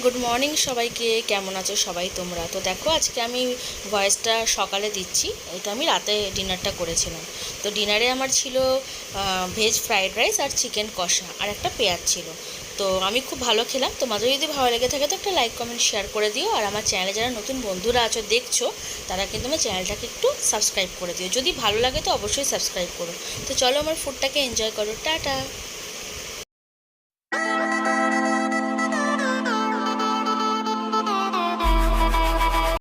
Good morning সবাইকে, কেমন আছো সবাই তোমরা? তো দেখো, আজকে আমি ভয়েসটা সকালে দিচ্ছি। এটা আমি রাতে ডিনারটা করেছিলাম। তো ডিনারে আমার ছিল ভেজ ফ্রাইড রাইস আর চিকেন কষা আর একটা পেঁয়াজ ছিল। তো আমি খুব ভালো খেলাম। তোমাদের যদি ভালো লেগে থাকে তো একটা লাইক কমেন্ট শেয়ার করে দিও। আর আমার চ্যানেলে যারা নতুন বন্ধুরা আছো দেখছো, তারা কিন্তু আমার চ্যানেলটাকে একটু সাবস্ক্রাইব করে দিও। যদি ভালো লাগে তো অবশ্যই সাবস্ক্রাইব করো। তো চলো আমার ফুডটাকে এনজয় করো। টাটা।